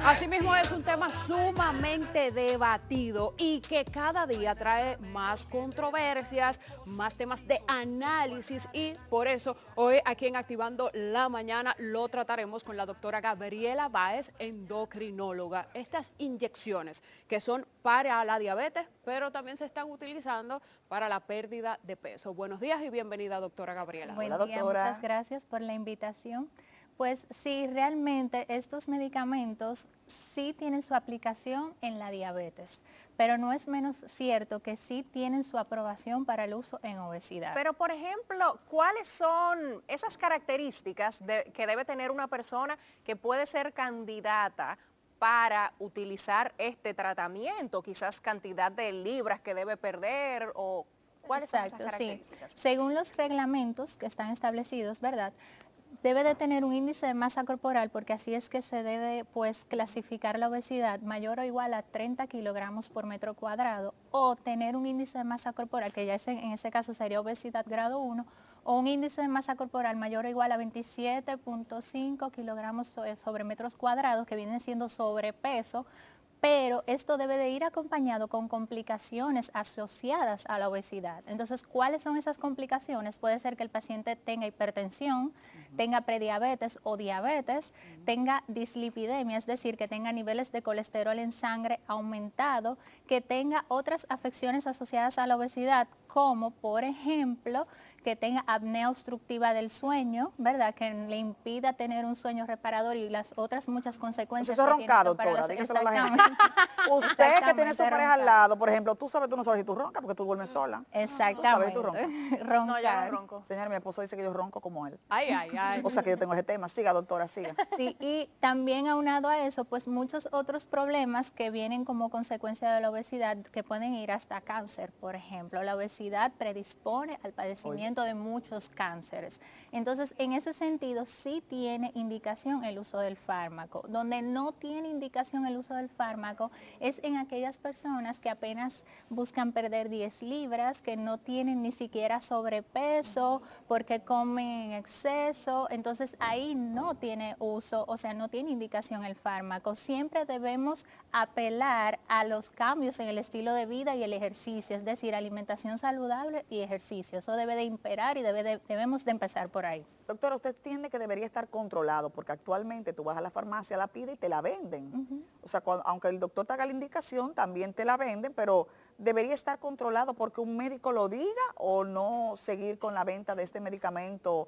Asimismo, es un tema sumamente debatido y que cada día trae más controversias, más temas de análisis, y por eso hoy aquí en Activando la Mañana lo trataremos con la doctora Gabriela Báez, endocrinóloga. Estas inyecciones que son para la diabetes, pero también se están utilizando para la pérdida de peso. Buenos días y bienvenida, doctora Gabriela. Buen día, muchas gracias por la invitación. Pues sí, realmente estos medicamentos sí tienen su aplicación en la diabetes, pero no es menos cierto que sí tienen su aprobación para el uso en obesidad. Pero, por ejemplo, ¿cuáles son esas características que debe tener una persona que puede ser candidata para utilizar este tratamiento? Quizás cantidad de libras que debe perder o cuáles son esas características. Sí. Según los reglamentos que están establecidos, ¿verdad? Debe de tener un índice de masa corporal, porque así es que se debe pues clasificar la obesidad, mayor o igual a 30 kilogramos por metro cuadrado, o tener un índice de masa corporal, que ya en ese caso sería obesidad grado 1, o un índice de masa corporal mayor o igual a 27.5 kilogramos sobre metros cuadrados, que viene siendo sobrepeso. Pero esto debe de ir acompañado con complicaciones asociadas a la obesidad. Entonces, ¿cuáles son esas complicaciones? Puede ser que el paciente tenga hipertensión, tenga prediabetes o diabetes, tenga dislipidemia, es decir, que tenga niveles de colesterol en sangre aumentado, que tenga otras afecciones asociadas a la obesidad, como por ejemplo, que tenga apnea obstructiva del sueño, ¿verdad? Que le impida tener un sueño reparador y las otras muchas consecuencias. Eso es roncar, doctora, dígaselo a la gente. Usted que tiene su pareja al lado, por ejemplo, tú no sabes si tú roncas porque tú duermes sola. Exactamente. ¿Tú roncas? Roncar. No, yo no ronco. Señor, mi esposo dice que yo ronco como él. Ay, ay, ay. O sea que yo tengo ese tema. Siga, doctora, siga. Sí, y también aunado a eso, pues muchos otros problemas que vienen como consecuencia de la obesidad, que pueden ir hasta cáncer, por ejemplo. La obesidad predispone al padecimiento de muchos cánceres. Entonces, en ese sentido, sí tiene indicación el uso del fármaco. Donde no tiene indicación el uso del fármaco es en aquellas personas que apenas buscan perder 10 libras, que no tienen ni siquiera sobrepeso, porque comen en exceso. Entonces, ahí no tiene uso, o sea, no tiene indicación el fármaco. Siempre debemos apelar a los cambios en el estilo de vida y el ejercicio, es decir, alimentación saludable y ejercicio. Eso debe de imperar y debemos de empezar por ahí. Doctora, usted entiende que debería estar controlado porque actualmente tú vas a la farmacia, la pides y te la venden. O sea, aunque el doctor te haga la indicación, también te la venden, pero debería estar controlado porque un médico lo diga, o no seguir con la venta de este medicamento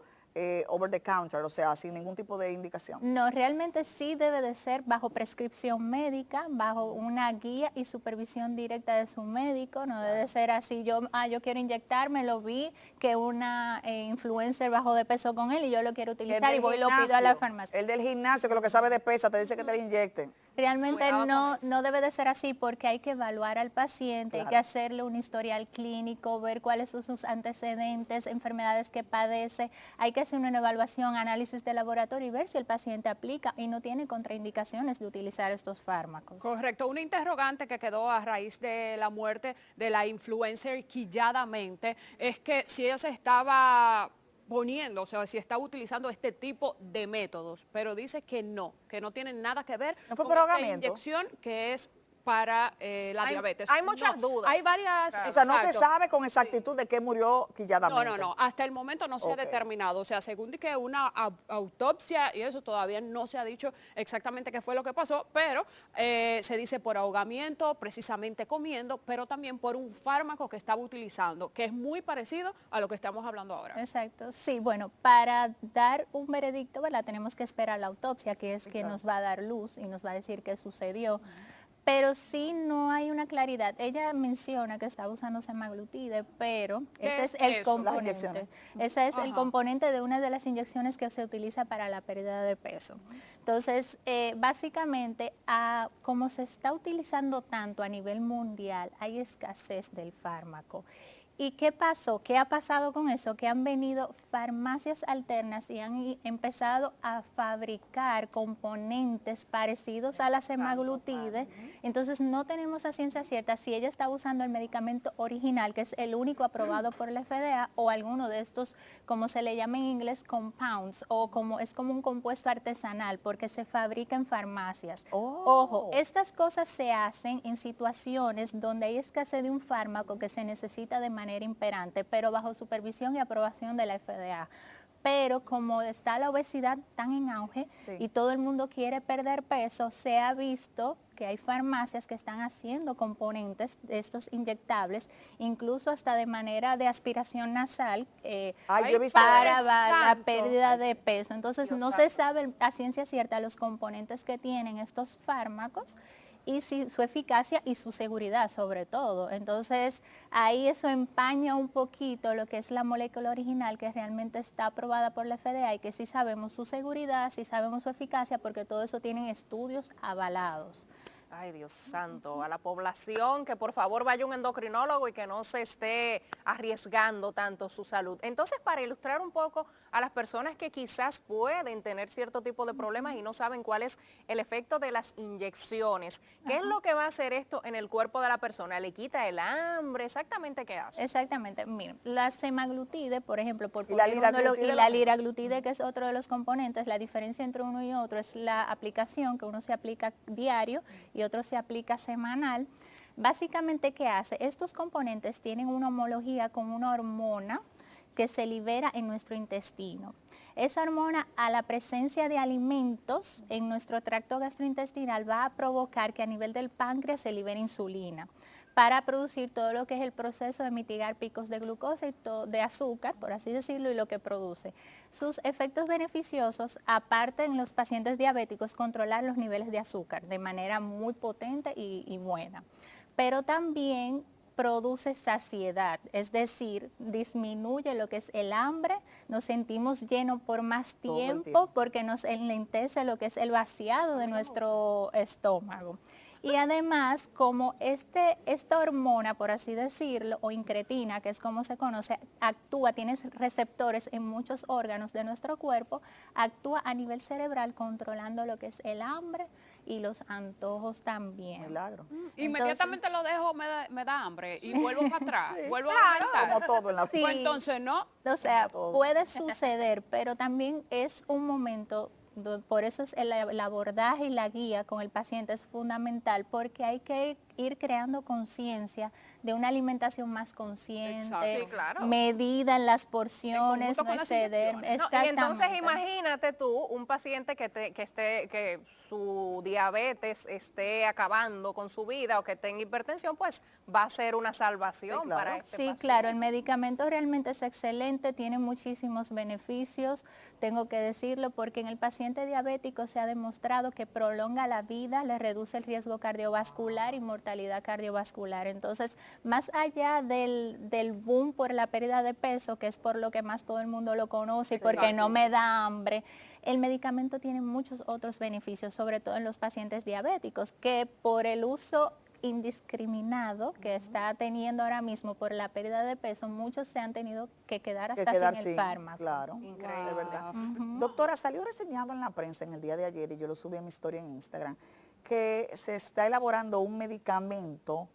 over the counter, o sea, sin ningún tipo de indicación. No, realmente sí debe de ser bajo prescripción médica, bajo una guía y supervisión directa de su médico. No debe de ser así, yo quiero inyectarme, lo vi que una influencer bajó de peso con él y yo lo quiero utilizar y voy y lo pido a la farmacia. El del gimnasio, que lo que sabe de pesa, te dice que te lo inyecten. Realmente no debe de ser así, porque hay que evaluar al paciente, hay que hacerle un historial clínico, ver cuáles son sus antecedentes, enfermedades que padece, hay que hacer una evaluación, análisis de laboratorio y ver si el paciente aplica y no tiene contraindicaciones de utilizar estos fármacos. Correcto, una interrogante que quedó a raíz de la muerte de la influencer quilladamente es que si ella se estaba poniendo, o sea, si está utilizando este tipo de métodos, pero dice que no tienen nada que ver ¿No fue con esta ahogamiento? inyección que es para la diabetes. Hay muchas dudas. Hay varias, O sea, no se exacto. sabe con exactitud de qué murió quilladamente. No, hasta el momento no se ha determinado, o sea, según que una autopsia y eso todavía no se ha dicho exactamente qué fue lo que pasó, pero se dice por ahogamiento, precisamente comiendo, pero también por un fármaco que estaba utilizando, que es muy parecido a lo que estamos hablando ahora. Exacto, sí, bueno, para dar un veredicto, ¿verdad? Tenemos que esperar la autopsia, que es quien nos va a dar luz y nos va a decir qué sucedió. Pero sí no hay una claridad. Ella menciona que estaba usando semaglutide, pero ese es el componente. Ese es el componente de una de las inyecciones que se utiliza para la pérdida de peso. Entonces, básicamente, como se está utilizando tanto a nivel mundial, hay escasez del fármaco. ¿Y qué pasó? ¿Qué ha pasado con eso? Que han venido farmacias alternas y han empezado a fabricar componentes parecidos a la semaglutide. Entonces no tenemos a ciencia cierta si ella está usando el medicamento original, que es el único aprobado por la FDA, o alguno de estos, como se le llama en inglés, compounds, o como es como un compuesto artesanal, porque se fabrica en farmacias. Ojo, estas cosas se hacen en situaciones donde hay escasez de un fármaco que se necesita de manera imperante, pero bajo supervisión y aprobación de la FDA. Pero como está la obesidad tan en auge y todo el mundo quiere perder peso, se ha visto que hay farmacias que están haciendo componentes de estos inyectables, incluso hasta de manera de aspiración nasal, Yo he visto para eso. la pérdida de peso. Entonces Dios no se sabe a ciencia cierta los componentes que tienen estos fármacos y su eficacia y su seguridad sobre todo. Entonces ahí eso empaña un poquito lo que es la molécula original, que realmente está aprobada por la FDA y que sí sabemos su seguridad, sí sabemos su eficacia, porque todo eso tienen estudios avalados. Ay, Dios santo, a la población que por favor vaya un endocrinólogo y que no se esté arriesgando tanto su salud. Entonces, para ilustrar un poco a las personas que quizás pueden tener cierto tipo de problemas y no saben cuál es el efecto de las inyecciones, ¿qué es lo que va a hacer esto en el cuerpo de la persona? ¿Le quita el hambre? ¿Exactamente qué hace? Exactamente, miren, la semaglutide, por ejemplo, Y la liraglutide, liraglutide, que es otro de los componentes, la diferencia entre uno y otro es la aplicación, que uno se aplica diario y otro se aplica semanal. Básicamente, ¿qué hace? Estos componentes tienen una homología con una hormona que se libera en nuestro intestino. Esa hormona, a la presencia de alimentos en nuestro tracto gastrointestinal, va a provocar que a nivel del páncreas se libere insulina para producir todo lo que es el proceso de mitigar picos de glucosa y de azúcar, por así decirlo, y lo que produce. Sus efectos beneficiosos, aparte en los pacientes diabéticos, controlar los niveles de azúcar de manera muy potente y buena. Pero también produce saciedad, es decir, disminuye lo que es el hambre, nos sentimos llenos por más tiempo porque nos enlentece lo que es el vaciado de nuestro estómago. Y además, como esta hormona, por así decirlo, o incretina, que es como se conoce, actúa, tiene receptores en muchos órganos de nuestro cuerpo, actúa a nivel cerebral controlando lo que es el hambre y los antojos también. Milagro. Inmediatamente lo dejo, me da hambre y vuelvo para atrás, vuelvo a aumentar. Como todo en la Sí. Pues entonces no. O sea, puede suceder, pero también es un momento, por eso es el abordaje y la guía con el paciente es fundamental, porque hay que ir creando conciencia de una alimentación más consciente, Exacto. Sí, claro. medida en las porciones, conjunto no con las exceder. inyecciones. No, y Exactamente. entonces imagínate tú, un paciente que su diabetes esté acabando con su vida o que tenga hipertensión, pues va a ser una salvación Sí, claro. para este Sí, paciente. claro, el medicamento realmente es excelente, tiene muchísimos beneficios, tengo que decirlo, porque en el paciente diabético se ha demostrado que prolonga la vida, le reduce el riesgo cardiovascular y mortalidad cardiovascular. Entonces, más allá del boom por la pérdida de peso, que es por lo que más todo el mundo lo conoce y porque no me da hambre, el medicamento tiene muchos otros beneficios, sobre todo en los pacientes diabéticos, que por el uso indiscriminado que está teniendo ahora mismo por la pérdida de peso, muchos se han tenido que quedar hasta sin el fármaco. Claro, Increíble. de verdad. Doctora, salió reseñado en la prensa en el día de ayer, y yo lo subí a mi historia en Instagram, que se está elaborando un medicamento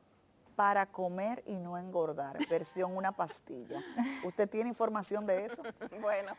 para comer y no engordar, versión una pastilla. ¿Usted tiene información de eso? Bueno,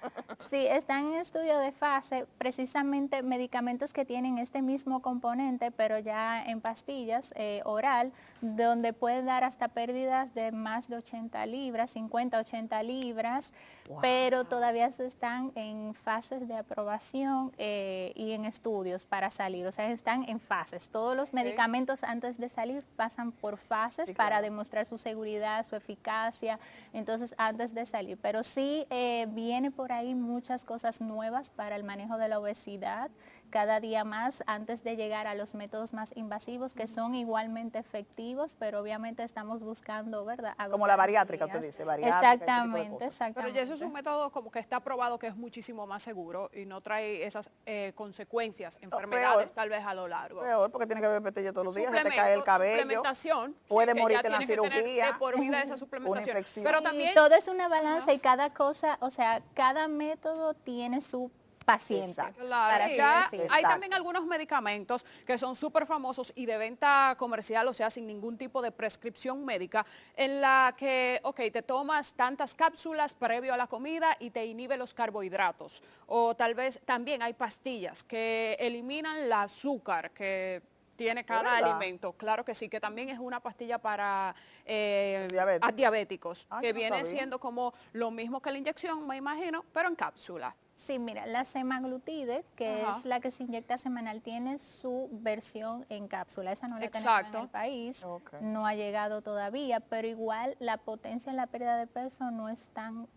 Sí, están en estudio de fase, precisamente medicamentos que tienen este mismo componente, pero ya en pastillas oral, donde puede dar hasta pérdidas de más de 80 libras, 50, 80 libras, pero todavía se están en fases de aprobación y en estudios para salir, o sea, están en fases. Todos los medicamentos antes de salir pasan por fases para demostrar su seguridad, su eficacia, entonces antes de salir. Pero sí viene por ahí muchas cosas nuevas para el manejo de la obesidad cada día más antes de llegar a los métodos más invasivos que son igualmente efectivos, pero obviamente estamos buscando, ¿verdad? Como la agotar bariátrica, días. usted dice, bariátrica, ese tipo de Exactamente, cosas. exactamente. Pero ya eso es un método como que está probado que es muchísimo más seguro y no trae esas consecuencias, enfermedades tal vez a lo largo. Peor, porque tiene que beber petillo todos los días, se te Suplemento, cae el cabello, suplementación, puede que morirte ya en la tienes que tener cirugía, de por vida esa una suplementación. infección. Pero Y también todo es una balanza y cada cosa, o sea, cada método tiene su paciente. Exacto. claro, para o así sea, decirlo. hay Exacto. también algunos medicamentos que son súper famosos y de venta comercial, o sea, sin ningún tipo de prescripción médica, en la que, ok, te tomas tantas cápsulas previo a la comida y te inhibe los carbohidratos. O tal vez también hay pastillas que eliminan el azúcar que tiene cada verdad? alimento. Claro que sí, que también es una pastilla para Diabéticos. diabéticos, Ah, que yo no viene sabía. siendo como lo mismo que la inyección, me imagino, pero en cápsula. Sí, mira, la semaglutide, que Ajá. es la que se inyecta semanal, tiene su versión en cápsula. Esa no la tenemos Exacto. en el país, Ok. no ha llegado todavía, pero igual la potencia en la pérdida de peso no es tan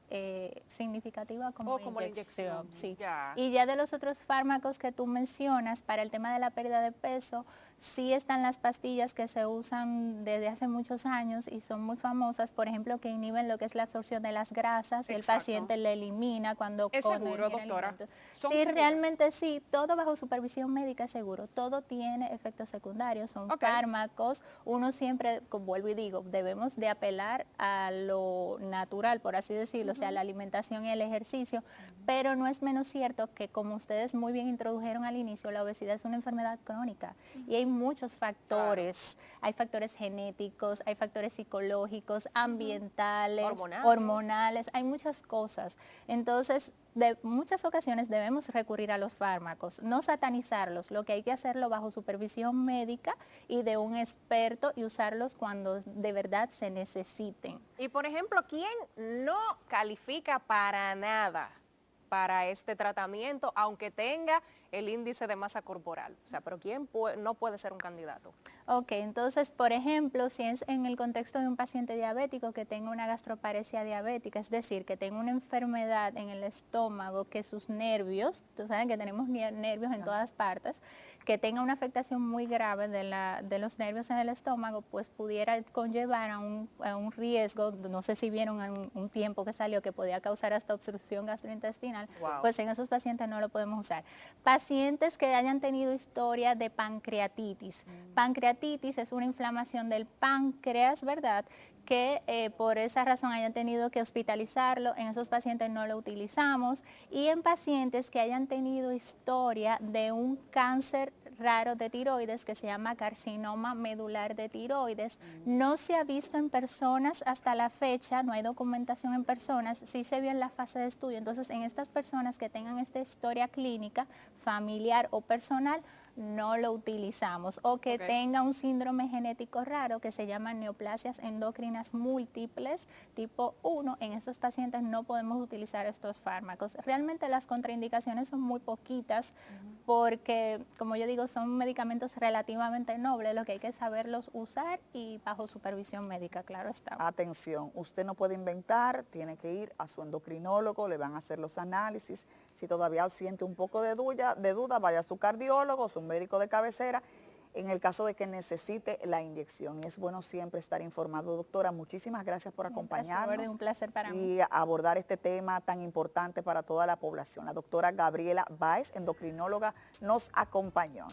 significativa como, Oh, como la inyección, Sí. ya. Y ya de los otros fármacos que tú mencionas para el tema de la pérdida de peso, sí están las pastillas que se usan desde hace muchos años y son muy famosas, por ejemplo, que inhiben lo que es la absorción de las grasas y el Exacto. paciente le elimina cuando ¿Es come seguro, bien doctora? alimentos. ¿Son Sí, seguras? realmente sí, todo bajo supervisión médica es seguro, todo tiene efectos secundarios, son Ok. fármacos, uno siempre, como vuelvo y digo, debemos de apelar a lo natural, por así decirlo, o sea, la alimentación y el ejercicio, pero no es menos cierto que, como ustedes muy bien introdujeron al inicio, la obesidad es una enfermedad crónica y hay muchos factores, hay factores genéticos, hay factores psicológicos, ambientales, hormonales, hay muchas cosas. Entonces, de muchas ocasiones debemos recurrir a los fármacos, no satanizarlos, lo que hay que hacerlo bajo supervisión médica y de un experto y usarlos cuando de verdad se necesiten. Y por ejemplo, ¿quién no califica para nada para este tratamiento, aunque tenga el índice de masa corporal? O sea, pero ¿quién no puede ser un candidato? Ok, entonces, por ejemplo, si es en el contexto de un paciente diabético que tenga una gastroparesia diabética, es decir, que tenga una enfermedad en el estómago, que sus nervios, tú sabes que tenemos nervios en todas partes, que tenga una afectación muy grave de los nervios en el estómago, pues pudiera conllevar a un riesgo, no sé si vieron un tiempo que salió que podía causar hasta obstrucción gastrointestinal, Wow. pues en esos pacientes no lo podemos usar. Pacientes que hayan tenido historia de pancreatitis. Pancreatitis es una inflamación del páncreas, ¿verdad?, que por esa razón hayan tenido que hospitalizarlo, en esos pacientes no lo utilizamos, y en pacientes que hayan tenido historia de un cáncer raro de tiroides que se llama carcinoma medular de tiroides, no se ha visto en personas hasta la fecha, no hay documentación en personas, sí se vio en la fase de estudio. Entonces, en estas personas que tengan esta historia clínica, familiar o personal, no lo utilizamos, o que tenga un síndrome genético raro que se llama neoplasias endocrinas múltiples tipo 1, en esos pacientes no podemos utilizar estos fármacos. Realmente las contraindicaciones son muy poquitas porque, como yo digo, son medicamentos relativamente nobles, lo que hay que saberlos usar y bajo supervisión médica, claro está. Atención, usted no puede inventar, tiene que ir a su endocrinólogo, le van a hacer los análisis. Si todavía siente un poco de duda, vaya a su cardiólogo, su médico de cabecera, en el caso de que necesite la inyección. Y es bueno siempre estar informado. Doctora, muchísimas gracias por acompañarnos. Un placer para mí. Y abordar este tema tan importante para toda la población. La doctora Gabriela Báez, endocrinóloga, nos acompañó.